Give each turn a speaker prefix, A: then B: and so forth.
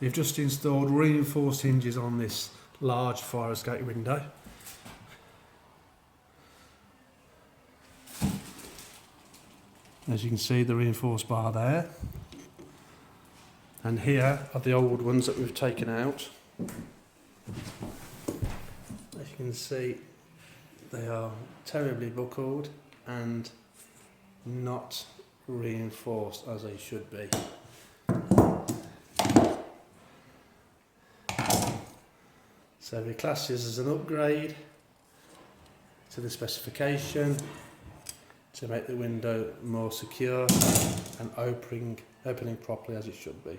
A: You've just installed reinforced hinges on this large fire escape window. As you can see, the reinforced bar there. And here are the old ones that we've taken out. As you can see, they are terribly buckled and not reinforced as they should be. So we class this as an upgrade to the specification to make the window more secure and opening properly as it should be.